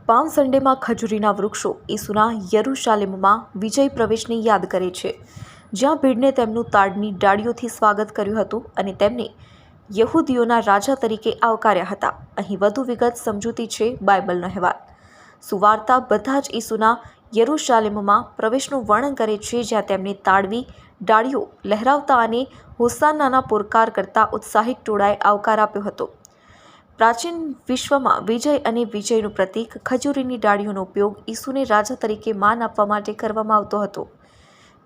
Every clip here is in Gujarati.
પામ સન્ડેમાં ખજૂરીના વૃક્ષો ઈસુના યરૂશાલેમમાં વિજય પ્રવેશને યાદ કરે છે, જ્યાં ભીડને તેમનું તાડની ડાળીઓથી સ્વાગત કર્યું હતું અને તેમને યહૂદીઓના રાજા તરીકે આવકાર્યા હતા. અહીં વધુ વિગત સમજૂતી છે. બાઇબલનો અહેવાલ. સુવાર્તા બધા જ ઈસુના યરૂશાલેમમાં પ્રવેશનું વર્ણન કરે છે, જ્યાં તેમને તાડવી ડાળીઓ લહેરાવતા અને હોસાન્નાના પોરકાર કરતા ઉત્સાહિત ટોળાએ આવકાર આપ્યો હતો. પ્રાચીન વિશ્વમાં વિજય અને વિજયનું પ્રતીક ખજૂરીની ડાળીઓનો ઉપયોગ ઈસુને રાજા તરીકે માન આપવા માટે કરવામાં આવતો હતો.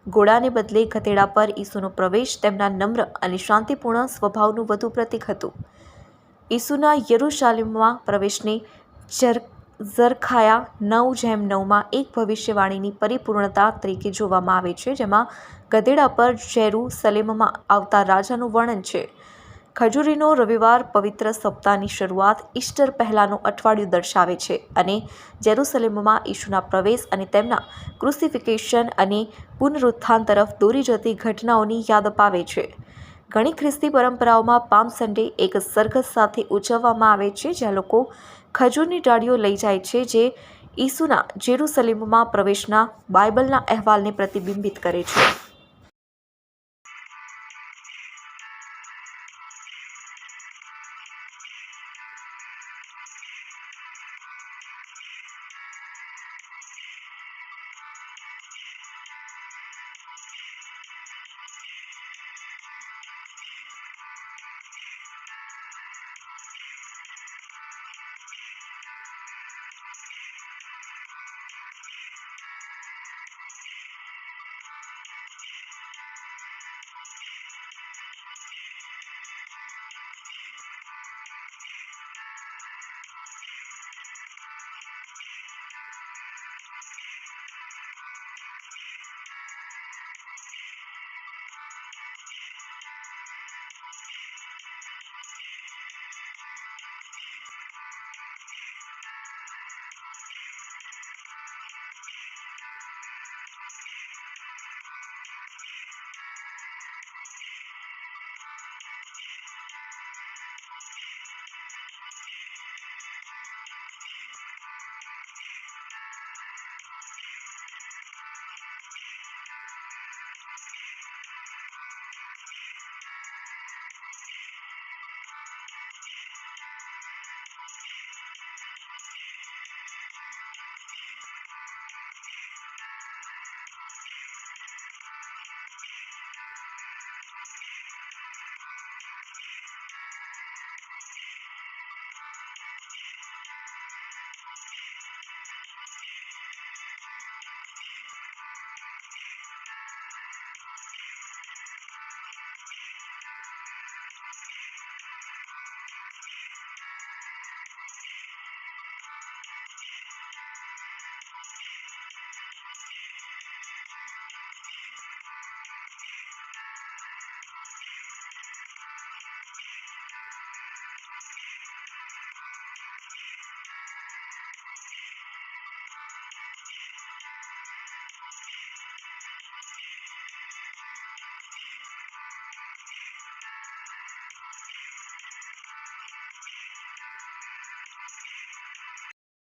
ઘોડાને બદલે ગધેડા પર ઈસુનો પ્રવેશ તેમના નમ્ર અને શાંતિપૂર્ણ સ્વભાવનું વધુ પ્રતીક હતું. ઈસુના યરૂશાલેમમાં પ્રવેશને ઝરખાયા 9:9માં એક ભવિષ્યવાણીની પરિપૂર્ણતા તરીકે જોવામાં આવે છે, જેમાં ગધેડા પર જેરુસલેમમાં આવતા રાજાનું વર્ણન છે. ખજૂરીનો રવિવાર પવિત્ર સપ્તાહની શરૂઆત ઈસ્ટર પહેલાંનું અઠવાડિયું દર્શાવે છે અને જેરુસલેમમાં ઈસુના પ્રવેશ અને તેમના ક્રુસિફિક્સન અને પુનરુત્થાન તરફ દોરી જતી ઘટનાઓની યાદ અપાવે છે. ઘણી ખ્રિસ્તી પરંપરાઓમાં પામ સન્ડે એક સરઘસ સાથે ઉજવવામાં આવે છે, જ્યાં લોકો ખજૂરની ડાળીઓ લઈ જાય છે, જે ઈસુના જેરુસલેમમાં પ્રવેશના બાઇબલના અહેવાલને પ્રતિબિંબિત કરે છે.